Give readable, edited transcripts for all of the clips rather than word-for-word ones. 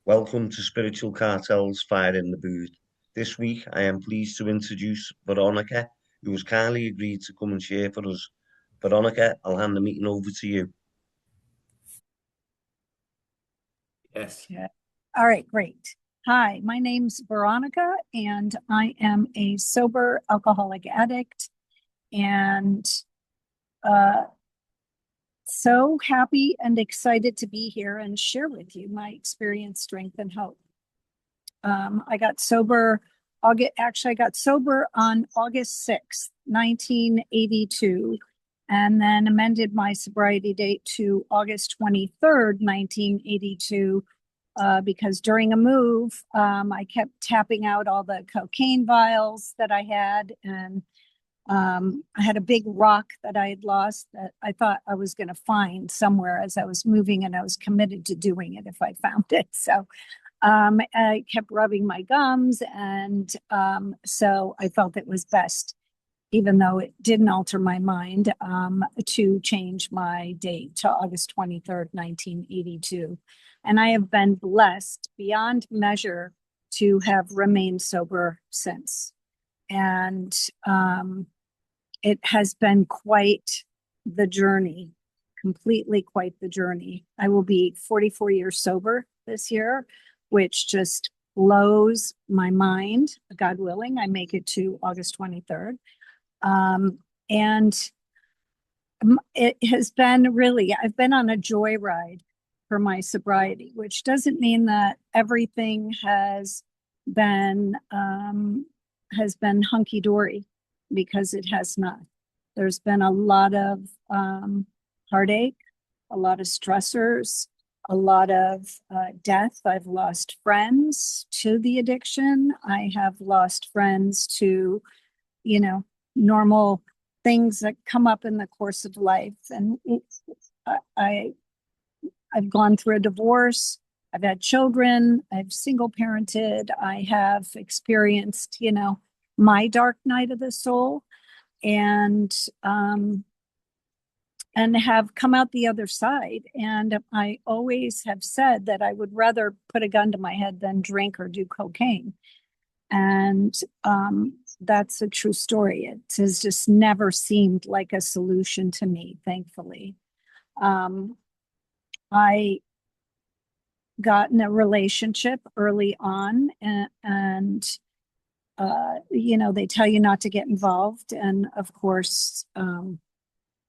Welcome to Spiritual Cartel's Fire in the Booth. This week, I am pleased to introduce Veronica, who has kindly agreed to come and share for us. Veronica, I'll hand the meeting over to you. Yes. Yeah. All right, great. Hi, my name's Veronica, and I am a sober alcoholic addict, and uh, so happy and excited to be here and share with you my experience, strength, and hope. I got sober. I got sober on August 6th, 1982, and then amended my sobriety date to August 23rd, 1982, because during a move, I kept tapping out all the cocaine vials that I had, and I had a big rock that I had lost that I thought I was going to find somewhere as I was moving, and I was committed to doing it if I found it. So I kept rubbing my gums, and so I felt it was best, even though it didn't alter my mind, to change my date to August 23rd, 1982. And I have been blessed beyond measure to have remained sober since. And it has been quite the journey, completely quite the journey. I will be 44 years sober this year, which just blows my mind. God willing, I make it to August 23rd. And it has been really, I've been on a joyride for my sobriety, which doesn't mean that everything has been hunky dory, because it has not. There's been a lot of heartache, a lot of stressors, a lot of death. I've lost friends to the addiction. I have lost friends to, normal things that come up in the course of life. And I've gone through a divorce. I've had children. I've single parented. I have experienced, my dark night of the soul, and have come out the other side. And I always have said that I would rather put a gun to my head than drink or do cocaine. And that's a true story. It has just never seemed like a solution to me, thankfully. I got in a relationship early on, and they tell you not to get involved. And of course,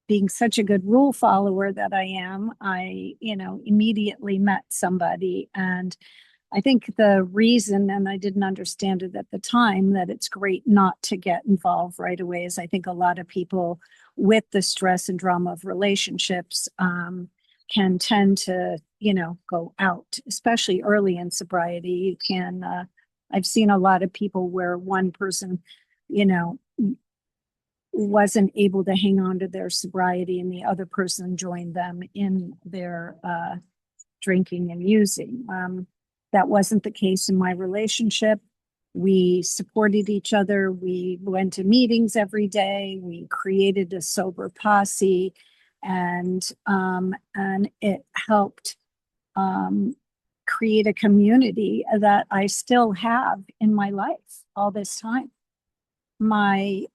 being such a good rule follower that I am, I, immediately met somebody. And I think the reason, and I didn't understand it at the time, that it's great not to get involved right away is I think a lot of people with the stress and drama of relationships can tend to, go out, especially early in sobriety. You can, I've seen a lot of people where one person, wasn't able to hang on to their sobriety, and the other person joined them in their drinking and using. That wasn't the case in my relationship. We supported each other. We went to meetings every day. We created a sober posse, and it helped create a community that I still have in my life all this time. My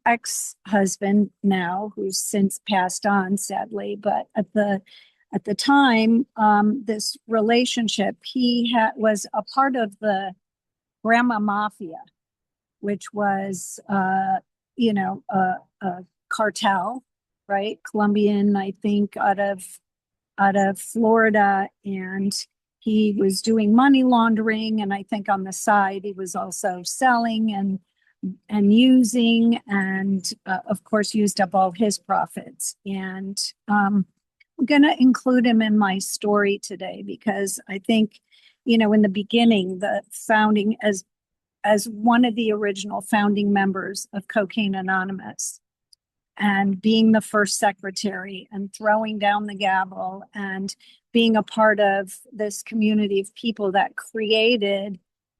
ex-husband now, who's since passed on, sadly, but at the time, this relationship, he was a part of the Grandma Mafia, which was, a cartel, right? Colombian, I think, out of Florida, and he was doing money laundering, and I think on the side he was also selling and using, and of course used up all his profits. And I'm going to include him in my story today because I think, in the beginning, the founding, as one of the original founding members of Cocaine Anonymous, and being the first secretary and throwing down the gavel and being a part of this community of people that created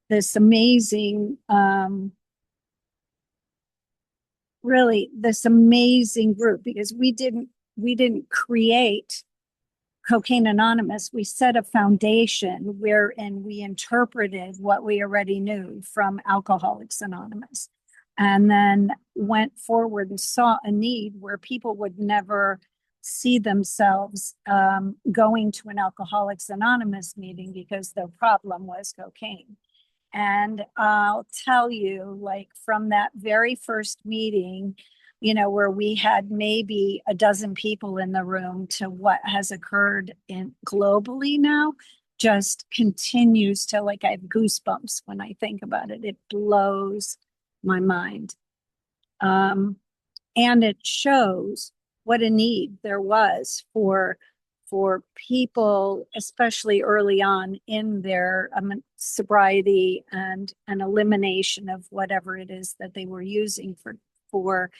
this amazing, really this amazing group, because we didn't create Cocaine Anonymous, we set a foundation wherein we interpreted what we already knew from Alcoholics Anonymous, and then went forward and saw a need where people would never see themselves going to an Alcoholics Anonymous meeting because their problem was cocaine. And I'll tell you, like, from that very first meeting, you know, where we had maybe a dozen people in the room, to what has occurred in globally now, just continues to, like, I have goosebumps when I think about it. It blows my mind. And it shows what a need there was for people, especially early on in their sobriety and an elimination of whatever it is that they were using for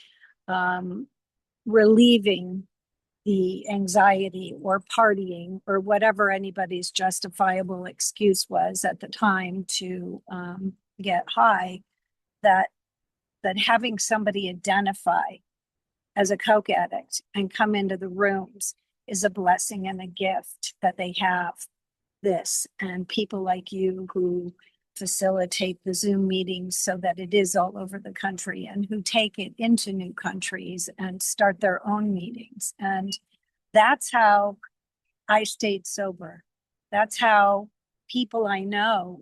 relieving the anxiety or partying or whatever anybody's justifiable excuse was at the time to get high, that having somebody identify as a coke addict and come into the rooms is a blessing and a gift that they have this, and people like you who facilitate the Zoom meetings so that it is all over the country, and who take it into new countries and start their own meetings. And that's how I stayed sober. That's how people I know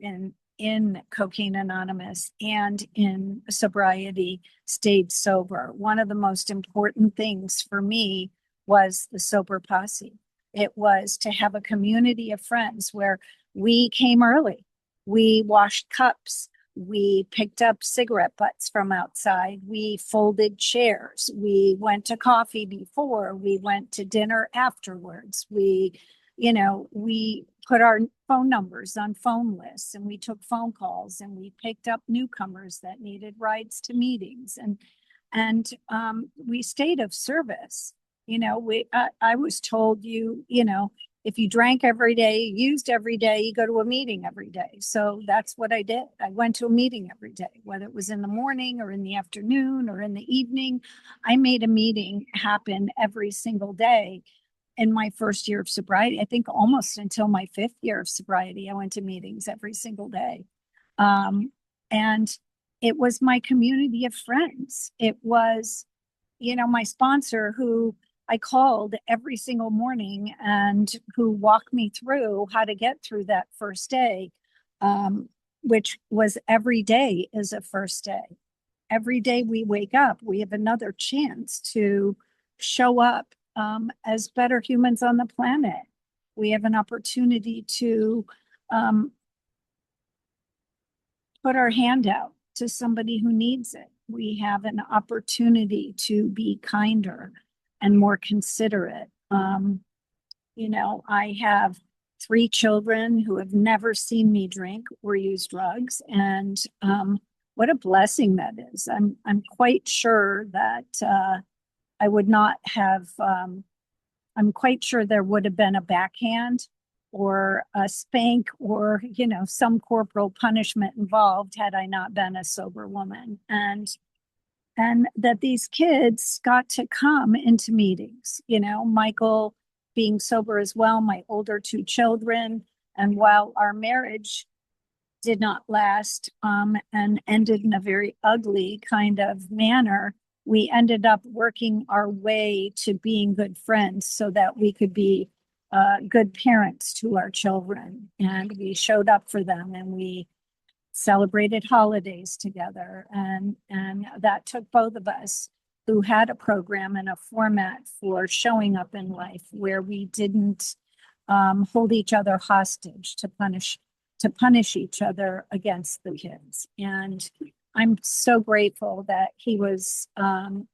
in Cocaine Anonymous and in sobriety stayed sober. One of the most important things for me was the sober posse. It was to have a community of friends where we came early, we washed cups, we picked up cigarette butts from outside, we folded chairs, we went to coffee before, we went to dinner afterwards, we put our phone numbers on phone lists, and we took phone calls, and we picked up newcomers that needed rides to meetings, and we stayed of service. I was told, if you drank every day, used every day, you go to a meeting every day. So that's what I did. I went to a meeting every day, whether it was in the morning or in the afternoon or in the evening. I made a meeting happen every single day. In my first year of sobriety, I think almost until my 5th year of sobriety, I went to meetings every single day. And it was my community of friends. It was, my sponsor, who I called every single morning and who walked me through how to get through that first day, which was every day is a first day. Every day we wake up, we have another chance to show up as better humans on the planet. We have an opportunity to put our hand out to somebody who needs it. We have an opportunity to be kinder and more considerate. I have 3 children who have never seen me drink or use drugs, and what a blessing that is. I'm quite sure that I would not have, I'm quite sure there would have been a backhand or a spank or, some corporal punishment involved had I not been a sober woman. And that these kids got to come into meetings, Michael being sober as well, my older 2 children. And while our marriage did not last and ended in a very ugly kind of manner, we ended up working our way to being good friends so that we could be good parents to our children. And we showed up for them, and we celebrated holidays together. And that took both of us, who had a program and a format for showing up in life, where we didn't hold each other hostage to punish each other against the kids. And I'm so grateful that he was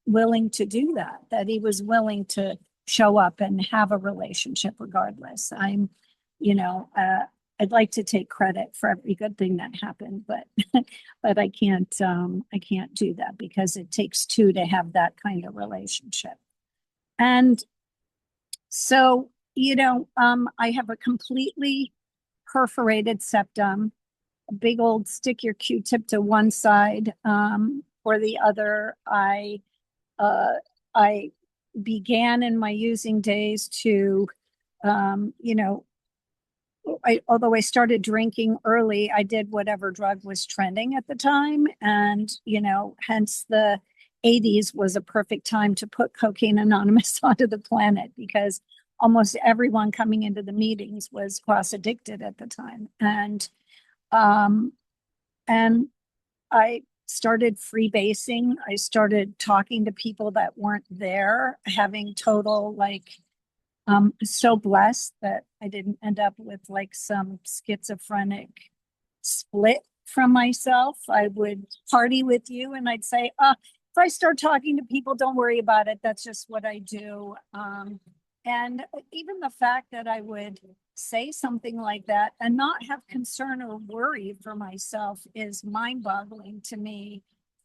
willing to do that, that he was willing to show up and have a relationship regardless. I'd like to take credit for every good thing that happened, but but I can't do that, because it takes 2 to have that kind of relationship. And so, I have a completely perforated septum, a big old stick your Q-tip to one side or the other. I began in my using days to You know, although I started drinking early, I did whatever drug was trending at the time. And, you know, hence the 80s was a perfect time to put Cocaine Anonymous onto the planet because almost everyone coming into the meetings was cross addicted at the time. Um, and I started freebasing. I started talking to people that weren't there, having total like so blessed that I didn't end up with like some schizophrenic split from myself. I would party with you and I'd say, if I start talking to people, don't worry about it. That's just what I do. And even the fact that I would say something like that and not have concern or worry for myself is mind-boggling to me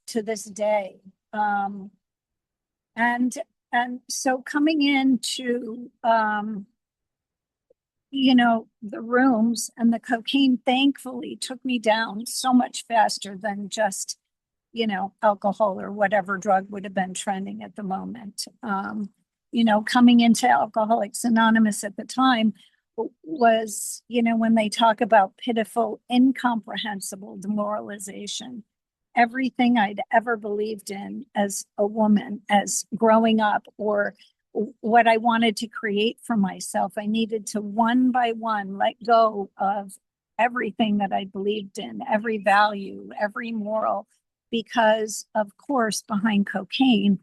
to this day. And so coming into you know, the rooms and the cocaine thankfully took me down so much faster than just, you know, alcohol or whatever drug would have been trending at the moment. You know, coming into Alcoholics Anonymous at the time was, you know, when they talk about pitiful, incomprehensible demoralization, everything I'd ever believed in as a woman, as growing up, or what I wanted to create for myself, I needed to one by one let go of everything that I believed in, every value, every moral, because of course, behind cocaine,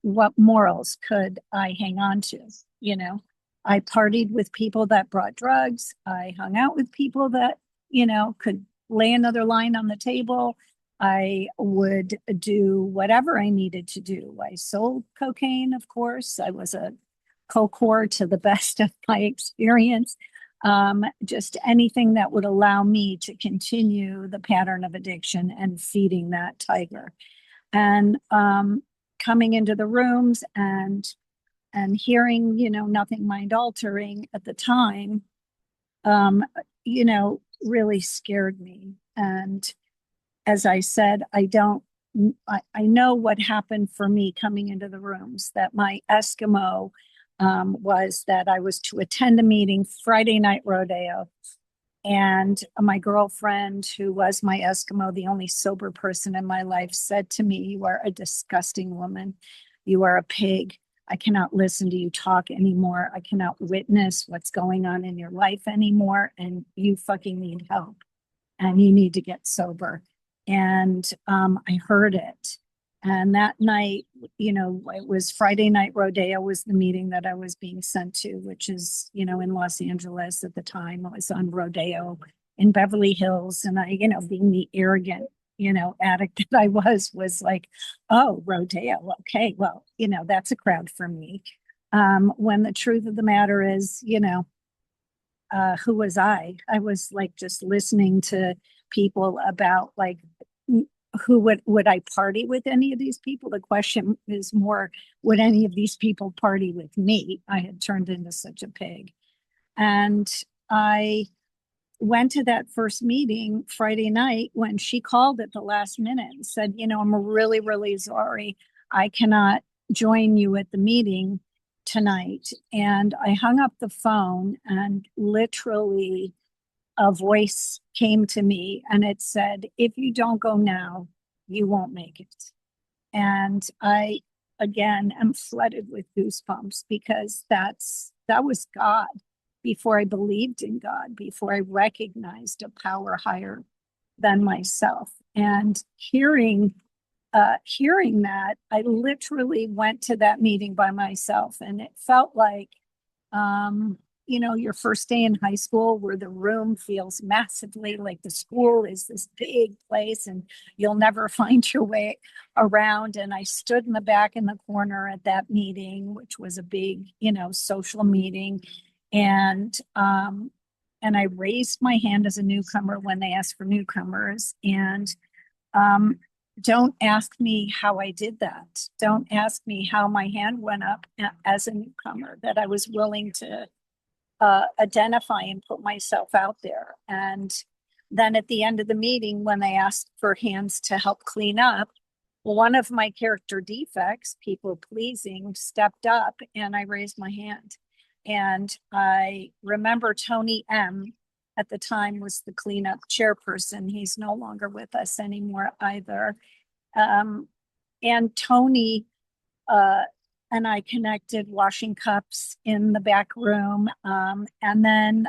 what morals could I hang on to? You know, I partied with people that brought drugs. I hung out with people that, you know, could lay another line on the table. I would do whatever I needed to do. I sold cocaine, of course. I was a co-core to the best of my experience. Just anything that would allow me to continue the pattern of addiction and feeding that tiger. And coming into the rooms and hearing, you know, nothing mind altering at the time, you know, really scared me. And as I said, I know what happened for me coming into the rooms, that my Eskimo was that I was to attend a meeting Friday night rodeo. And my girlfriend, who was my Eskimo, the only sober person in my life, said to me, "You are a disgusting woman. You are a pig. I cannot listen to you talk anymore. I cannot witness what's going on in your life anymore. And you fucking need help. And you need to get sober." And I heard it. And that night, you know, it was Friday night rodeo was the meeting that I was being sent to, which is, you know, in Los Angeles at the time. I was on rodeo in Beverly Hills. And I, you know, being the arrogant, you know, addict that I was like, oh, rodeo. Okay, well, you know, that's a crowd for me. When the truth of the matter is, you know, who was I? I was like just listening to people about like who would I party with any of these people? The question is more, would any of these people party with me? I had turned into such a pig. And I went to that first meeting Friday night when she called at the last minute and said, you know, I'm really, really sorry. I cannot join you at the meeting tonight. And I hung up the phone and literally a voice came to me and it said, if you don't go now, you won't make it. And I, again, am flooded with goosebumps because that was God before I believed in God, before I recognized a power higher than myself. And hearing that, I literally went to that meeting by myself, and it felt like, you know, your first day in high school where the room feels massively like the school is this big place and you'll never find your way around. And I stood in the back in the corner at that meeting, which was a big, you know, social meeting. And I raised my hand as a newcomer when they asked for newcomers. And don't ask me how I did that. Don't ask me how my hand went up as a newcomer, that I was willing to identify and put myself out there. And then at the end of the meeting, when they asked for hands to help clean up, one of my character defects, people pleasing, stepped up and I raised my hand. And I remember Tony M. at the time was the cleanup chairperson. He's no longer with us anymore either. And Tony and I connected washing cups in the back room. And then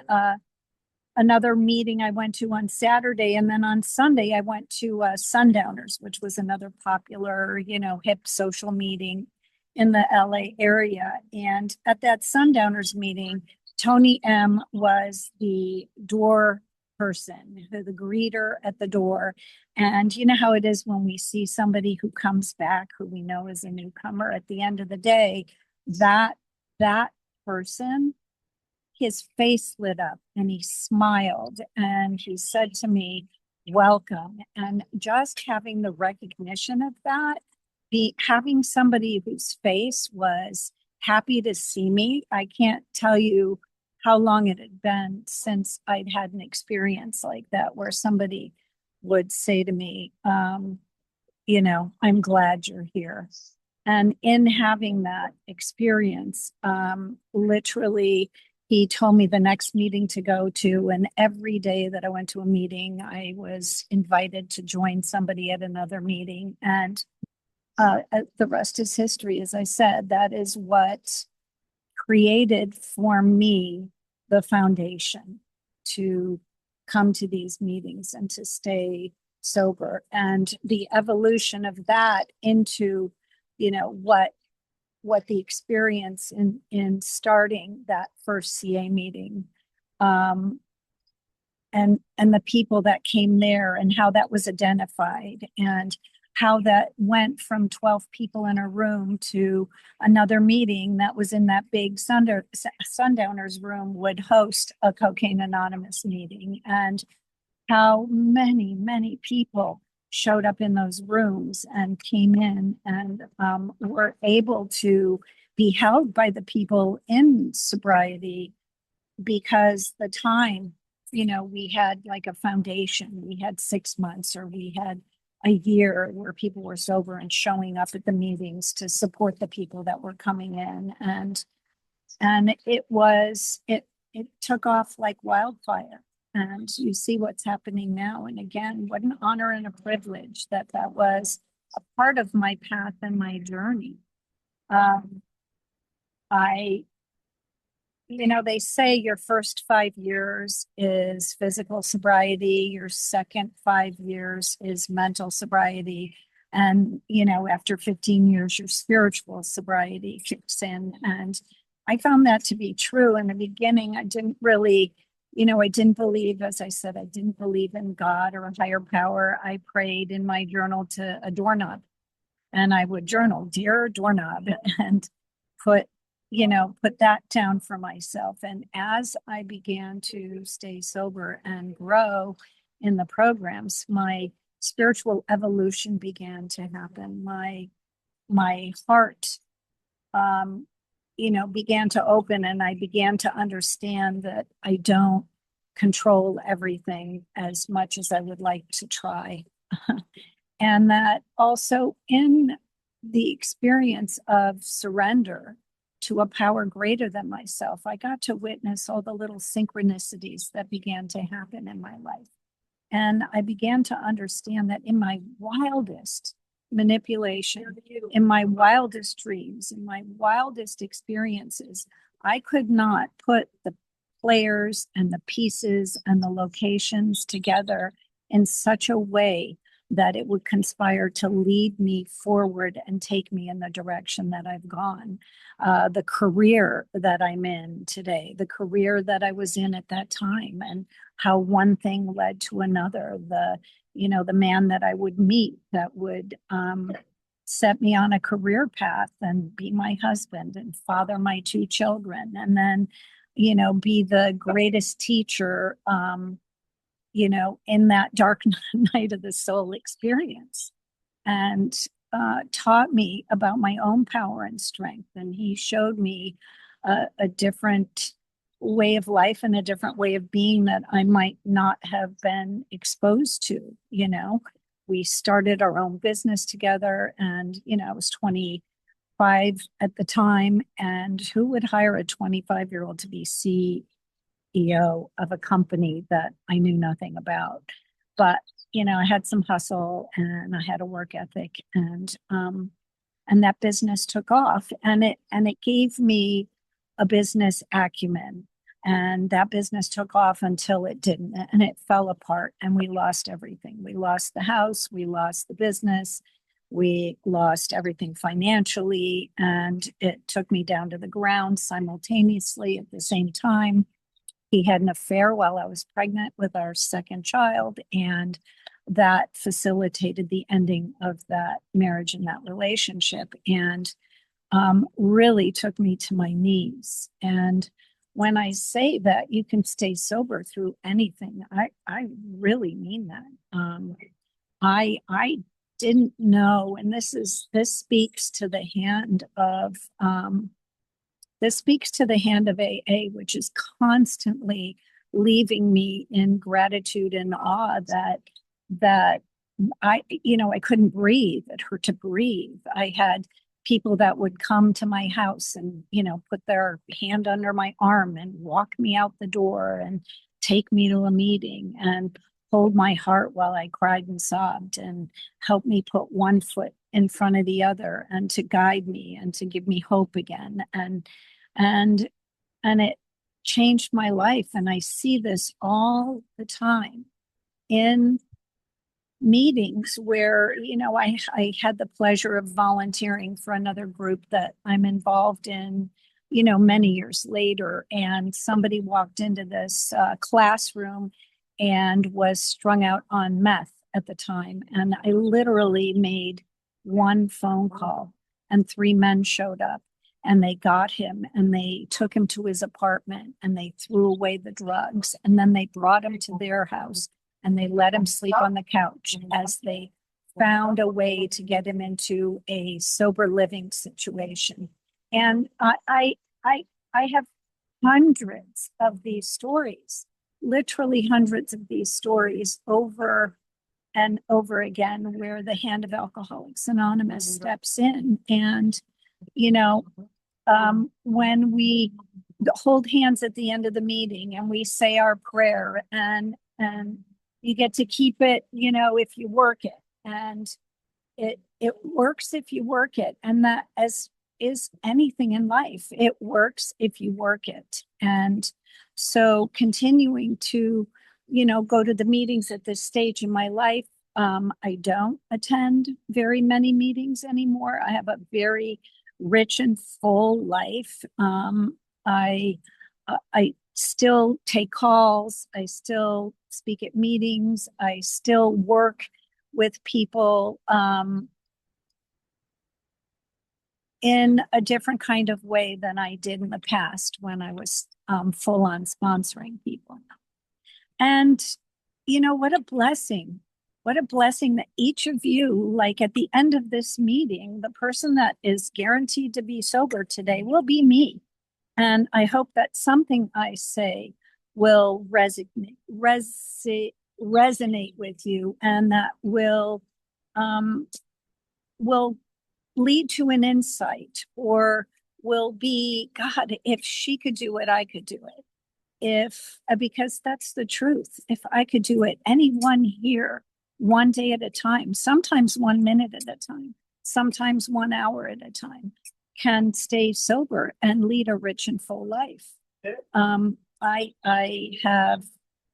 another meeting I went to on Saturday. And then on Sunday, I went to Sundowners, which was another popular, hip social meeting in the LA area. And at that Sundowners meeting, Tony M was the door person, the greeter at the door. And you know how it is when we see somebody who comes back, who we know is a newcomer, at the end of the day, that person, his face lit up and he smiled and he said to me, welcome. And just having the recognition of that, having somebody whose face was happy to see me. I can't tell you how long it had been since I'd had an experience like that, where somebody would say to me, I'm glad you're here. And in having that experience, literally, he told me the next meeting to go to. And every day that I went to a meeting, I was invited to join somebody at another meeting. And the rest is history. As I said, that is what created for me the foundation to come to these meetings and to stay sober, and the evolution of that into, what the experience in starting that first CA meeting, and the people that came there and how that was identified, and how that went from 12 people in a room to another meeting that was in that big Sundowners room would host a Cocaine Anonymous meeting, and how many people showed up in those rooms and came in and were able to be held by the people in sobriety, because the time, we had like a foundation. We had 6 months, or we had a year where people were sober and showing up at the meetings to support the people that were coming in. And it took off like wildfire. And you see what's happening now. And again, what an honor and a privilege that was a part of my path and my journey. They say your first 5 years is physical sobriety, your second 5 years is mental sobriety. And, after 15 years, your spiritual sobriety kicks in. And I found that to be true. In the beginning, I didn't really, I didn't believe, as I said, I didn't believe in God or a higher power. I prayed in my journal to a doorknob, and I would journal, dear doorknob, and put that down for myself. And as I began to stay sober and grow in the programs, my spiritual evolution began to happen. My heart, began to open, and I began to understand that I don't control everything as much as I would like to try. And that also in the experience of surrender to a power greater than myself, I got to witness all the little synchronicities that began to happen in my life. And I began to understand that in my wildest manipulation, in my wildest dreams, in my wildest experiences, I could not put the players and the pieces and the locations together in such a way that it would conspire to lead me forward and take me in the direction that I've gone. The career that I'm in today, the career that I was in at that time, and how one thing led to another. The man that I would meet that would set me on a career path and be my husband and father my 2 children, and then, be the greatest teacher, in that dark night of the soul experience, and taught me about my own power and strength. And he showed me a different way of life and a different way of being that I might not have been exposed to. We started our own business together, and I was 5 at the time, and who would hire a 25-year-old to be CEO of a company that I knew nothing about? But, I had some hustle and I had a work ethic, and that business took off, and it gave me a business acumen, and that business took off until it didn't, and it fell apart, and we lost everything. We lost the house, we lost the business, we lost everything financially, and it took me down to the ground simultaneously at the same time. He had an affair while I was pregnant with our second child, and that facilitated the ending of that marriage and that relationship, and really took me to my knees. And when I say that you can stay sober through anything, I really mean that. I didn't know, and this speaks to the hand of AA, which is constantly leaving me in gratitude and awe that I couldn't breathe. It hurt to breathe. I had people that would come to my house and, put their hand under my arm and walk me out the door and take me to a meeting and hold my heart while I cried and sobbed and help me put one foot in front of the other and to guide me and to give me hope again. And it changed my life. And I see this all the time in meetings where, I had the pleasure of volunteering for another group that I'm involved in, many years later. And somebody walked into this classroom and was strung out on meth at the time. And I literally made one phone call and 3 men showed up, and they got him and they took him to his apartment and they threw away the drugs. And then they brought him to their house and they let him sleep on the couch as they found a way to get him into a sober living situation. And I have hundreds of these stories, literally hundreds of these stories over and over again, where the hand of Alcoholics Anonymous steps in. And, when we hold hands at the end of the meeting and we say our prayer, and you get to keep it, if you work it, and it works if you work it. And that, as is anything in life, it works if you work it. And so continuing to, go to the meetings at this stage in my life, I don't attend very many meetings anymore. I have a very rich and full life. I still take calls. I still speak at meetings. I still work with people in a different kind of way than I did in the past when I was full on sponsoring people. And, what a blessing. What a blessing that each of you, like at the end of this meeting, the person that is guaranteed to be sober today will be me. And I hope that something I say will resonate with you, and that will lead to an insight, or will be, God, if she could do it, I could do it. Because that's the truth. If I could do it, anyone here, one day at a time, sometimes 1 minute at a time, sometimes 1 hour at a time, can stay sober and lead a rich and full life. I have,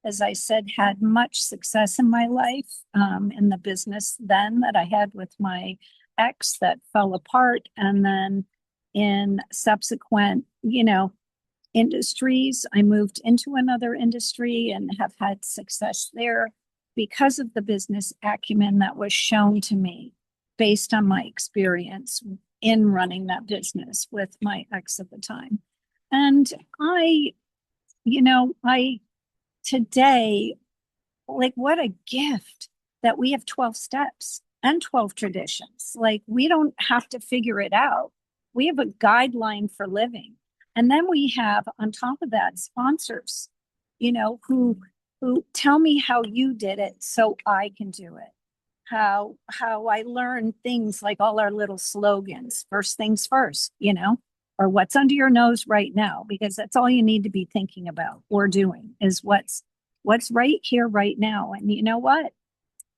as I said, had much success in my life, in the business then that I had with my ex that fell apart, and then in subsequent, industries. I moved into another industry and have had success there because of the business acumen that was shown to me based on my experience in running that business with my ex at the time. And today, like, what a gift that we have 12 steps and 12 traditions. Like, we don't have to figure it out. We have a guideline for living. And then we have, on top of that, sponsors, who tell me how you did it so I can do it. how I learned things like all our little slogans, first things first, or what's under your nose right now, because that's all you need to be thinking about or doing is what's right here right now. And you know what?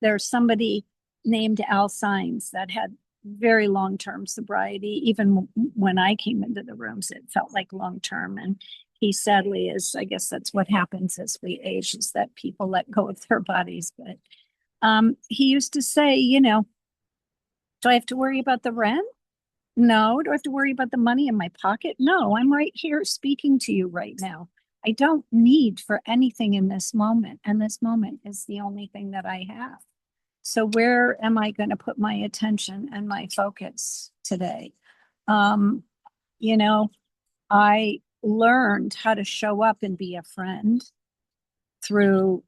There's somebody named Al Sines that had very long-term sobriety. Even when I came into the rooms, it felt like long-term. And he sadly is, I guess that's what happens as we age, is that people let go of their bodies. But he used to say, do I have to worry about the rent? No. Do I have to worry about the money in my pocket? No, I'm right here speaking to you right now. I don't need for anything in this moment. And this moment is the only thing that I have. So where am I going to put my attention and my focus today? I learned how to show up and be a friend through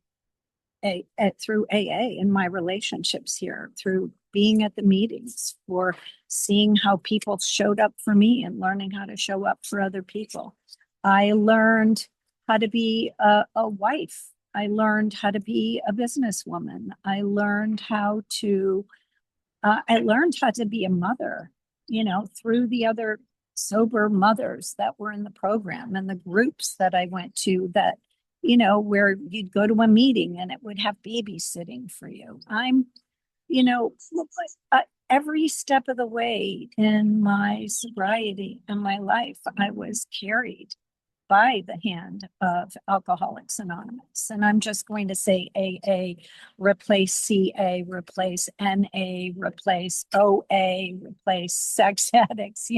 through AA and my relationships here, through being at the meetings, for seeing how people showed up for me and learning how to show up for other people. I learned how to be a wife. I learned how to be a businesswoman. I learned how to be a mother, through the other sober mothers that were in the program and the groups that I went to, that where you'd go to a meeting and it would have babysitting for you. Every step of the way in my sobriety and my life, I was carried by the hand of Alcoholics Anonymous. And I'm just going to say AA, replace CA, replace NA, replace OA, replace sex addicts.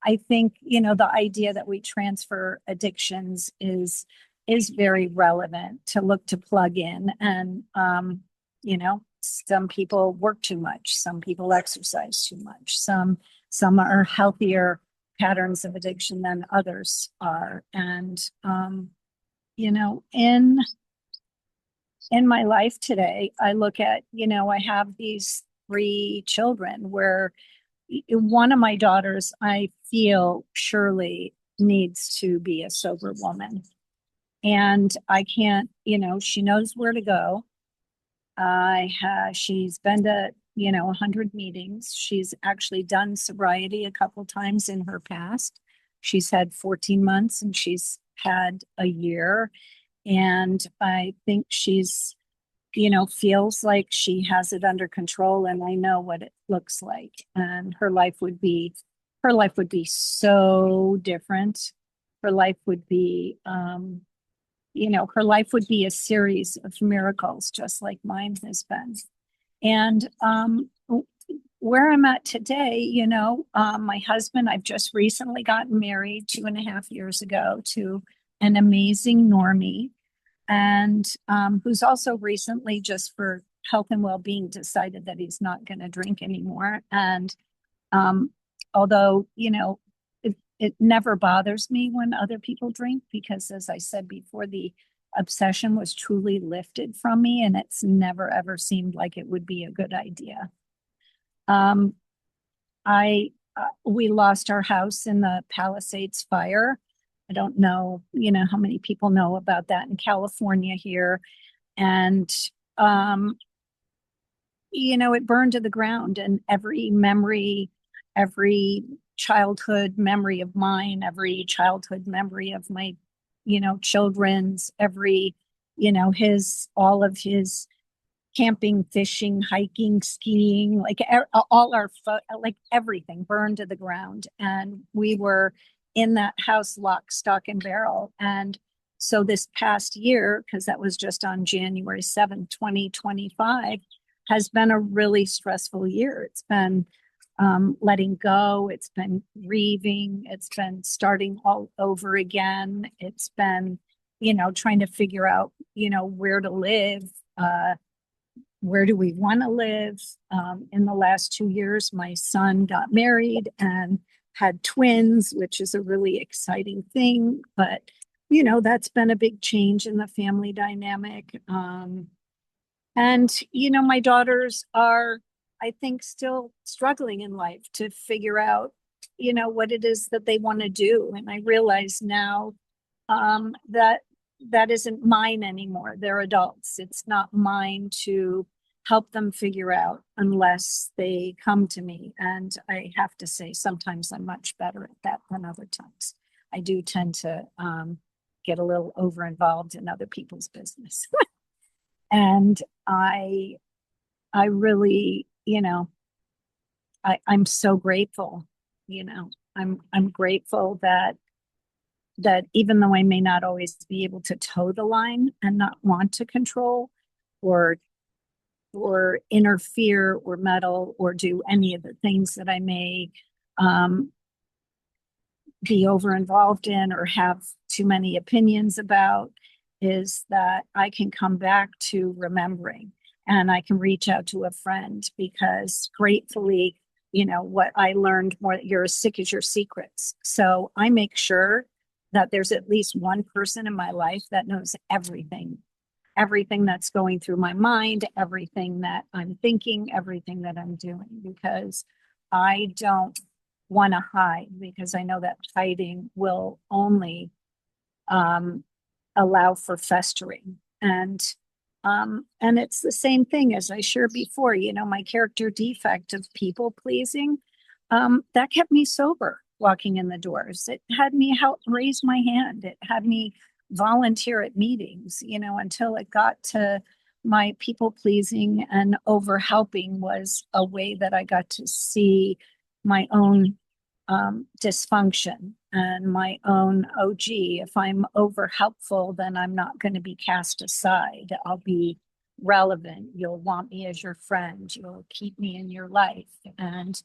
I think, the idea that we transfer addictions is very relevant to look to plug in. And, some people work too much. Some people exercise too much. Some are healthier patterns of addiction than others are. And, in my life today, I look at, I have these 3 children where one of my daughters, I feel surely needs to be a sober woman. And I can't, she knows where to go. She's been to, 100 meetings. She's actually done sobriety a couple times in her past. She's had 14 months and she's had a year. And I think she's, feels like she has it under control, and I know what it looks like. And her life would be so different. Her life would be, her life would be a series of miracles, just like mine has been. And where I'm at today, my husband, I've just recently gotten married 2.5 years ago to an amazing normie, and who's also recently, just for health and well-being, decided that he's not going to drink anymore. And although, it never bothers me when other people drink, because as I said before, the obsession was truly lifted from me, and it's never ever seemed like it would be a good idea. We lost our house in the Palisades fire. I don't know, how many people know about that in California here. And, it burned to the ground, and every memory, every childhood memory of mine, every childhood memory of my, children's, every, all of his camping, fishing, hiking, skiing, like all our, like everything burned to the ground. And we were in that house lock, stock, and barrel. And so this past year, because that was just on January 7th, 2025, has been a really stressful year. It's been letting go. It's been grieving. It's been starting all over again. It's been, trying to figure out, where to live. Where do we want to live? In the last 2 years, my son got married and had twins, which is a really exciting thing. But, that's been a big change in the family dynamic. And, my daughters are, I think, still struggling in life to figure out, what it is that they want to do. And I realize now that isn't mine anymore. They're adults. It's not mine to help them figure out unless they come to me. And I have to say, sometimes I'm much better at that than other times. I do tend to get a little over involved in other people's business. And I really, I'm so grateful, I'm grateful that even though I may not always be able to toe the line and not want to control or interfere or meddle or do any of the things that I may be over involved in or have too many opinions about, is that I can come back to remembering and I can reach out to a friend, because gratefully, what I learned more, you're as sick as your secrets. So I make sure that there's at least one person in my life that knows everything that's going through my mind, everything that I'm thinking, everything that I'm doing, because I don't want to hide, because I know that hiding will only allow for festering. And it's the same thing as I shared before, my character defect of people pleasing, that kept me sober walking in the doors. It had me help raise my hand. It had me volunteer at meetings, until it got to my people pleasing and over helping was a way that I got to see my own dysfunction and my own, oh, gee, if I'm over helpful, then I'm not going to be cast aside. I'll be relevant. You'll want me as your friend. You'll keep me in your life. And,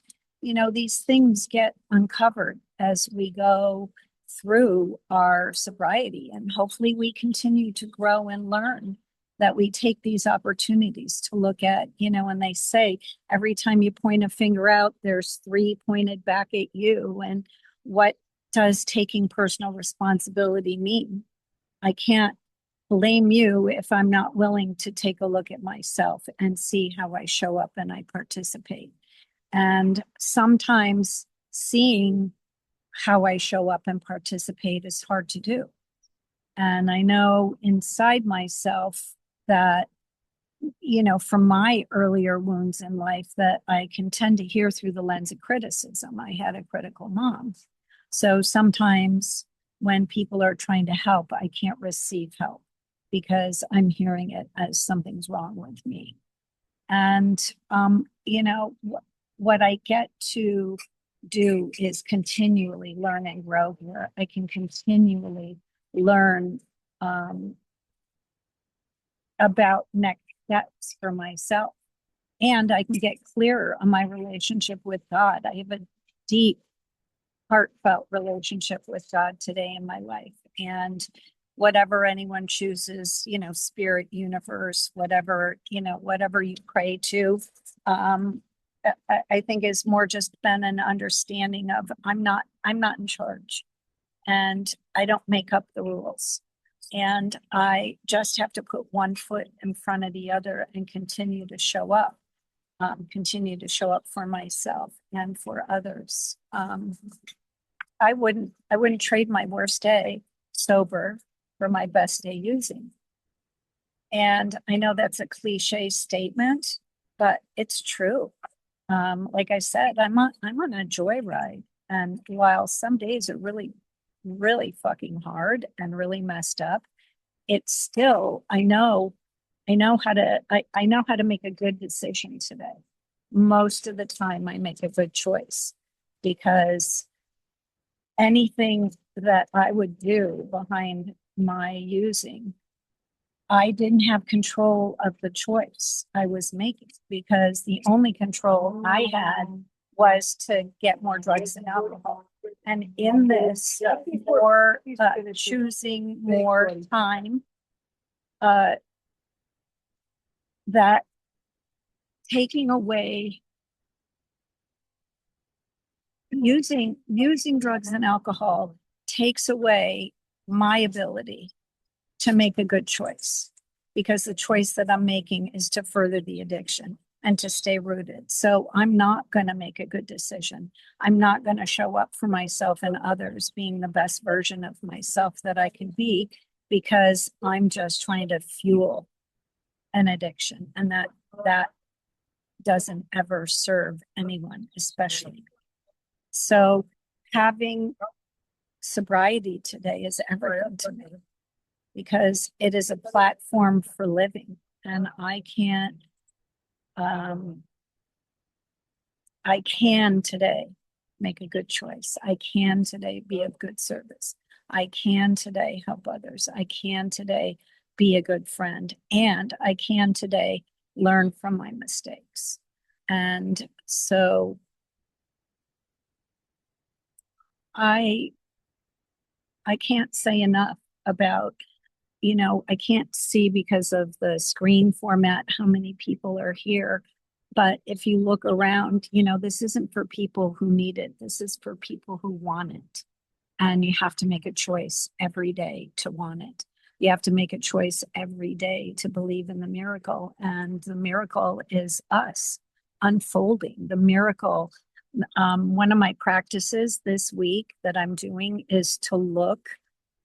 these things get uncovered as we go through our sobriety. And hopefully we continue to grow and learn, that we take these opportunities to look at, and they say every time you point a finger out, there's 3 pointed back at you. And what does taking personal responsibility mean? I can't blame you if I'm not willing to take a look at myself and see how I show up and I participate. And sometimes seeing how I show up and participate is hard to do. And I know inside myself that, from my earlier wounds in life, that I can tend to hear through the lens of criticism. I had a critical mom. So sometimes when people are trying to help, I can't receive help because I'm hearing it as something's wrong with me. And, what I get to do is continually learn and grow here. I can continually learn about next steps for myself. And I can get clearer on my relationship with God. I have a deep, heartfelt relationship with God today in my life. And whatever anyone chooses, spirit, universe, whatever, whatever you pray to, I think is more just been an understanding of I'm not in charge, and I don't make up the rules. And I just have to put one foot in front of the other and continue to show up for myself and for others. I wouldn't trade my worst day sober for my best day using. And I know that's a cliche statement, but it's true. Like I said, I'm on a joyride, and while some days are really, really fucking hard and really messed up, it's still, I know how to make a good decision today. Most of the time I make a good choice, because anything that I would do behind my using, I didn't have control of the choice I was making, because the only control I had was to get more drugs and alcohol. And in this, for choosing more time, that taking away, using drugs and alcohol takes away my ability to make a good choice, because the choice that I'm making is to further the addiction and to stay rooted. So I'm not going to make a good decision. I'm not going to show up for myself and others being the best version of myself that I can be, because I'm just trying to fuel an addiction, and that doesn't ever serve anyone, especially. So having sobriety today is everything to me, because it is a platform for living, and I can today make a good choice. I can today be of good service. I can today help others. I can today be a good friend, and I can today learn from my mistakes. And so I can't say enough about, I can't see because of the screen format how many people are here. But if you look around, this isn't for people who need it. This is for people who want it. And you have to make a choice every day to want it. You have to make a choice every day to believe in the miracle. And the miracle is us unfolding. The miracle, one of my practices this week that I'm doing is to look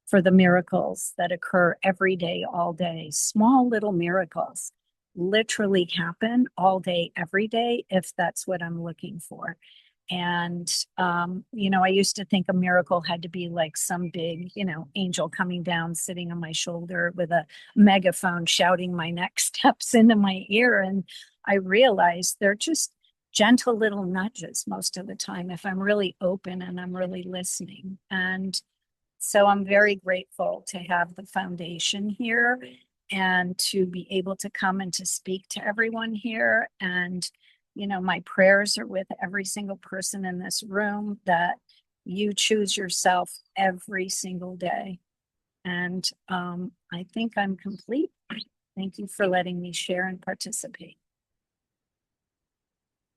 for the miracles that occur every day, all day. Small little miracles literally happen all day, every day, if that's what I'm looking for. And, I used to think a miracle had to be like some big, angel coming down, sitting on my shoulder with a megaphone shouting my next steps into my ear. And I realized they're just gentle little nudges most of the time if I'm really open and I'm really listening. And so I'm very grateful to have the foundation here and to be able to come and to speak to everyone here. And, my prayers are with every single person in this room, that you choose yourself every single day. And I think I'm complete. Thank you for letting me share and participate.